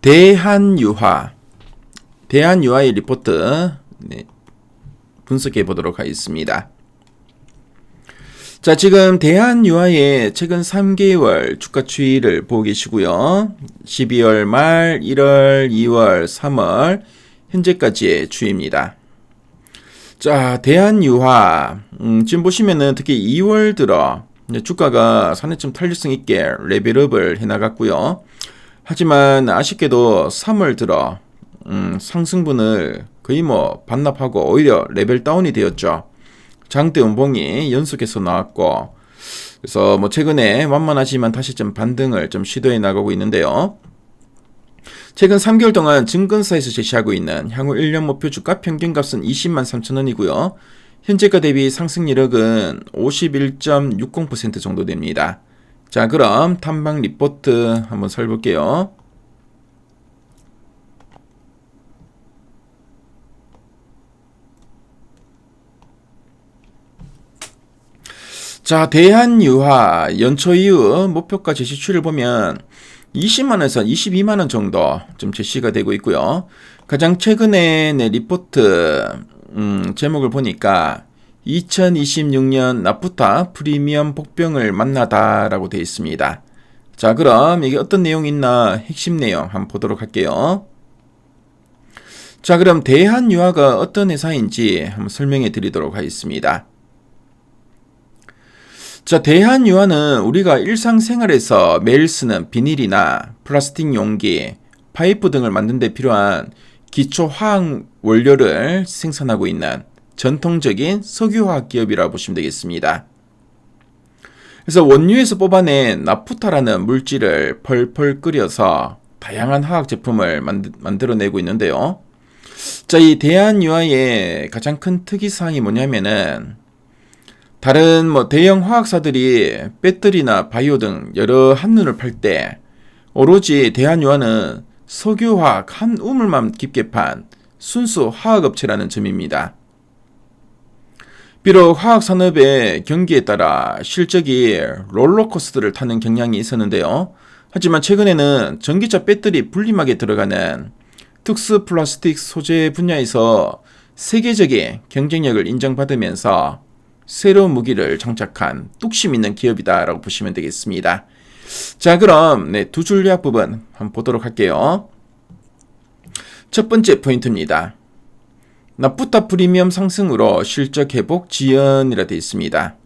대한유화, 대한유화의 리포트 분석해 보도록 하겠습니다. 자, 지금 대한유화의 최근 3개월 주가 추이를 보고 계시고요. 12월 말, 1월, 2월, 3월 현재까지의 추이입니다. 자, 대한유화 지금 보시면은 특히 2월 들어 주가가 상당히 좀 탄력성 있게 레벨업을 해나갔고요. 하지만 아쉽게도 3월 들어 상승분을 거의 반납하고 오히려 레벨 다운이 되었죠. 장대 음봉이 연속해서 나왔고, 그래서 최근에 완만하지만 다시 좀 반등을 좀 시도해 나가고 있는데요. 최근 3개월 동안 증권사에서 제시하고 있는 향후 1년 목표 주가 평균값은 20만 3천 원이고요. 현재가 대비 상승 여력은 51.60% 정도 됩니다. 자, 그럼 탐방 리포트 한번 살펴볼게요. 자, 대한유화 연초 이후 목표가 제시 추이를 보면 20만원에서 22만원 정도 좀 제시가 되고 있고요. 가장 최근에 리포트 제목을 보니까 2026년 나프타 프리미엄 복병을 만나다 라고 되어 있습니다. 자, 그럼 이게 어떤 내용이 있나 핵심 내용 한번 보도록 할게요. 자, 그럼 대한유화가 어떤 회사인지 한번 설명해 드리도록 하겠습니다. 자, 대한유화는 우리가 일상생활에서 매일 쓰는 비닐이나 플라스틱 용기, 파이프 등을 만드는 데 필요한 기초 화학 원료를 생산하고 있는 전통적인 석유화학 기업이라고 보시면 되겠습니다. 그래서 원유에서 뽑아낸 나프타라는 물질을 펄펄 끓여서 다양한 화학 제품을 만들어내고 있는데요. 자, 이 대한유화의 가장 큰 특이사항이 뭐냐면은 다른 대형 화학사들이 배터리나 바이오 등 여러 한눈을 팔 때 오로지 대한유화는 석유화학 한 우물만 깊게 판 순수 화학업체라는 점입니다. 비록 화학산업의 경기에 따라 실적이 롤러코스터를 타는 경향이 있었는데요. 하지만 최근에는 전기차 배터리 분리막에 들어가는 특수 플라스틱 소재 분야에서 세계적인 경쟁력을 인정받으면서 새로운 무기를 장착한 뚝심 있는 기업이다 라고 보시면 되겠습니다. 자, 그럼 두 줄 요약 부분 한번 보도록 할게요. 첫 번째 포인트입니다. 나프타 프리미엄 상승으로 실적 회복 지연이라 되어 있습니다.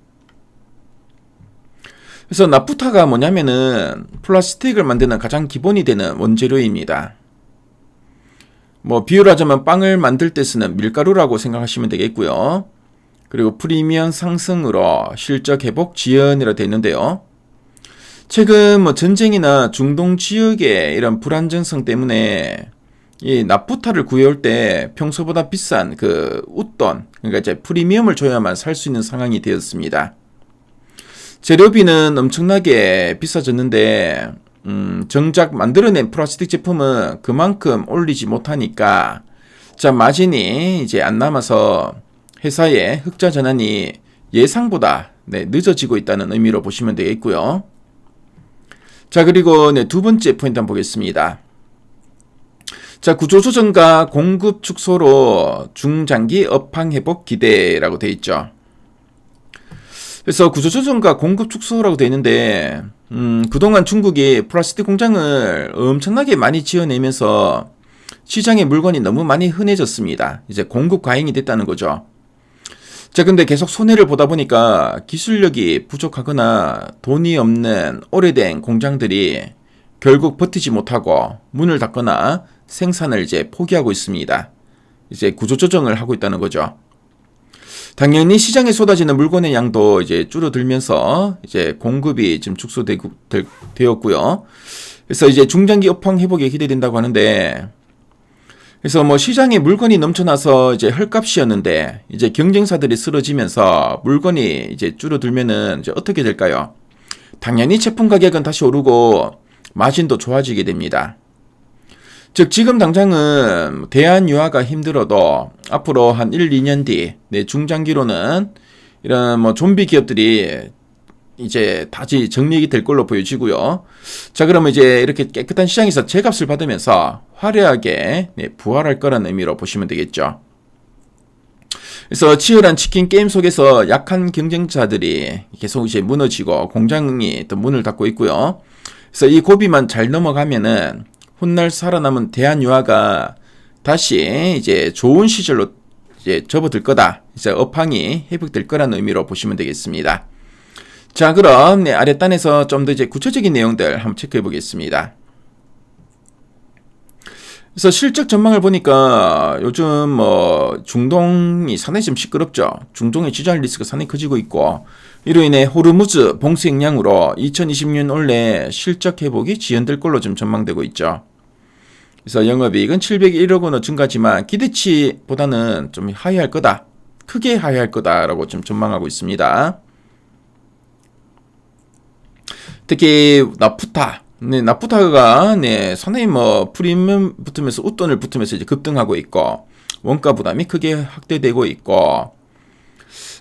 그래서 나프타가 뭐냐면은 플라스틱을 만드는 가장 기본이 되는 원재료입니다. 비유를 하자면 빵을 만들 때 쓰는 밀가루라고 생각하시면 되겠고요. 그리고 프리미엄 상승으로 실적 회복 지연이라 되어 있는데요. 최근 전쟁이나 중동 지역의 이런 불안정성 때문에 이 나프타를 구해올 때 평소보다 비싼 웃돈, 그러니까 이제 프리미엄을 줘야만 살 수 있는 상황이 되었습니다. 재료비는 엄청나게 비싸졌는데 정작 만들어낸 플라스틱 제품은 그만큼 올리지 못하니까 자, 마진이 이제 안 남아서 회사의 흑자 전환이 예상보다 늦어지고 있다는 의미로 보시면 되겠고요. 자, 그리고 두 번째 포인트 한번 보겠습니다. 자, 구조조정과 공급 축소로 중장기 업황 회복 기대라고 되어 있죠. 그래서 구조조정과 공급 축소라고 되어 있는데 그동안 중국이 플라스틱 공장을 엄청나게 많이 지어내면서 시장에 물건이 너무 많이 흔해졌습니다. 이제 공급 과잉이 됐다는 거죠. 자, 근데 계속 손해를 보다 보니까 기술력이 부족하거나 돈이 없는 오래된 공장들이 결국 버티지 못하고 문을 닫거나 생산을 이제 포기하고 있습니다. 이제 구조조정을 하고 있다는 거죠. 당연히 시장에 쏟아지는 물건의 양도 이제 줄어들면서 이제 공급이 지금 축소되었고요. 그래서 이제 중장기 업황 회복에 기대된다고 하는데, 그래서 시장에 물건이 넘쳐나서 이제 헐값이었는데 이제 경쟁사들이 쓰러지면서 물건이 이제 줄어들면은 이제 어떻게 될까요? 당연히 제품 가격은 다시 오르고 마진도 좋아지게 됩니다. 즉 지금 당장은 대한유화가 힘들어도 앞으로 한 1, 2년 뒤 중장기로는 이런 좀비 기업들이 이제 다시 정리가 될 걸로 보여지고요. 자, 그러면 이제 이렇게 깨끗한 시장에서 제값을 받으면서 화려하게 부활할 거라는 의미로 보시면 되겠죠. 그래서 치열한 치킨 게임 속에서 약한 경쟁자들이 계속 이제 무너지고 공장이 또 문을 닫고 있고요. 그래서 이 고비만 잘 넘어가면은 훗날 살아남은 대한유화가 다시 이제 좋은 시절로 이제 접어들 거다. 이제 업황이 회복될 거라는 의미로 보시면 되겠습니다. 자, 그럼 아랫단에서 좀 더 이제 구체적인 내용들 한번 체크해 보겠습니다. 그래서 실적 전망을 보니까 요즘 뭐 중동이 상당히 좀 시끄럽죠. 중동의 지정 리스크가 상당히 커지고 있고, 이로 인해 호르무즈 봉쇄 영향으로 2020년 올해 실적 회복이 지연될 걸로 좀 전망되고 있죠. 그래서 영업이익은 701억 원으로 증가하지만 기대치보다는 좀 하회할 거다. 크게 하회할 거다라고 좀 전망하고 있습니다. 특히 나프타. 나프타가 상당히 뭐 프리미엄 붙으면서 웃돈을 붙으면서 이제 급등하고 있고, 원가 부담이 크게 확대되고 있고,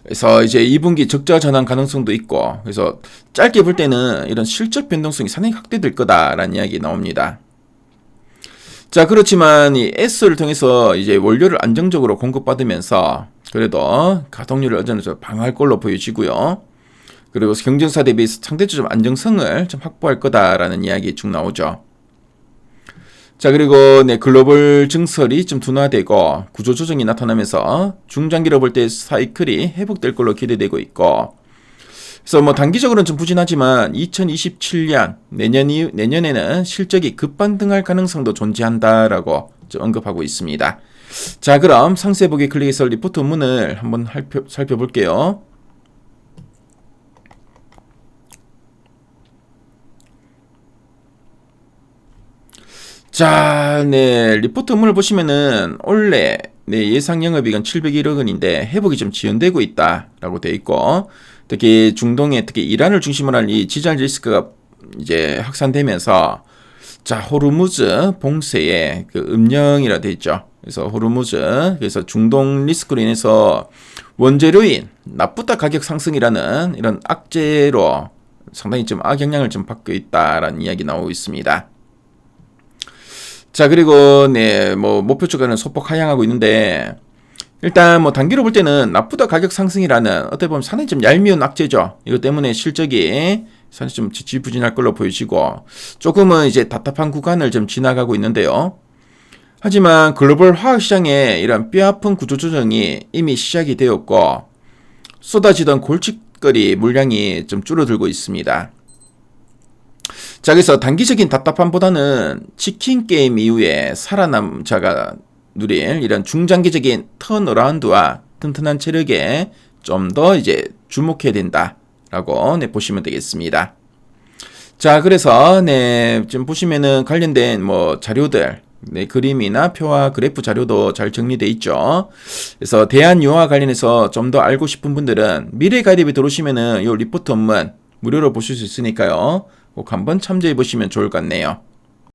그래서 이제 2분기 적자 전환 가능성도 있고, 그래서 짧게 볼 때는 이런 실적 변동성이 상당히 확대될 거다라는 이야기 나옵니다. 자, 그렇지만 이 S를 통해서 이제 원료를 안정적으로 공급받으면서 그래도 가동률을 어느 정도 방어할 걸로 보여지고요. 그리고 경쟁사 대비 상대적 좀 안정성을 좀 확보할 거다라는 이야기 쭉 나오죠. 자, 그리고 글로벌 증설이 좀 둔화되고 구조조정이 나타나면서 중장기로 볼 때 사이클이 회복될 걸로 기대되고 있고, 그래서 뭐 단기적으로는 좀 부진하지만 2027년 내년에는 실적이 급반등할 가능성도 존재한다라고 좀 언급하고 있습니다. 자, 그럼 상세 보기 클릭해서 리포트 문을 한번 살펴볼게요. 자, 리포트 문을 보시면은 올해 예상 영업이익은 701억 원인데 회복이 좀 지연되고 있다라고 되어 있고, 특히 중동에 특히 이란을 중심으로 한 이 지정 리스크가 이제 확산되면서, 자, 호르무즈 봉쇄에 그 음령이라 되어 있죠. 그래서 호르무즈, 그래서 중동 리스크로 인해서 원재료인 나프타 가격 상승이라는 이런 악재로 상당히 좀 악영향을 좀 받고 있다라는 이야기 나오고 있습니다. 자, 그리고 뭐 목표 주가는 소폭 하향하고 있는데, 일단 뭐 단기로 볼 때는 나프타 가격 상승이라는 어떻게 보면 상당히 좀 얄미운 악재죠. 이것 때문에 실적이 상당히 좀 지지부진할 걸로 보여지고, 조금은 이제 답답한 구간을 좀 지나가고 있는데요. 하지만 글로벌 화학 시장에 이런 뼈아픈 구조 조정이 이미 시작이 되었고, 쏟아지던 골칫거리 물량이 좀 줄어들고 있습니다. 자, 그래서 단기적인 답답함보다는 치킨 게임 이후에 살아남자가 누릴 이런 중장기적인 턴어라운드와 튼튼한 체력에 좀 더 이제 주목해야 된다라고 보시면 되겠습니다. 자, 그래서 지금 보시면은 관련된 뭐 자료들, 그림이나 표와 그래프 자료도 잘 정리되어 있죠. 그래서 대한유화 관련해서 좀 더 알고 싶은 분들은 미래 가이드에 들어오시면은 이 리포트 원문 무료로 보실 수 있으니까요. 꼭 한번 참조해 보시면 좋을 것 같네요.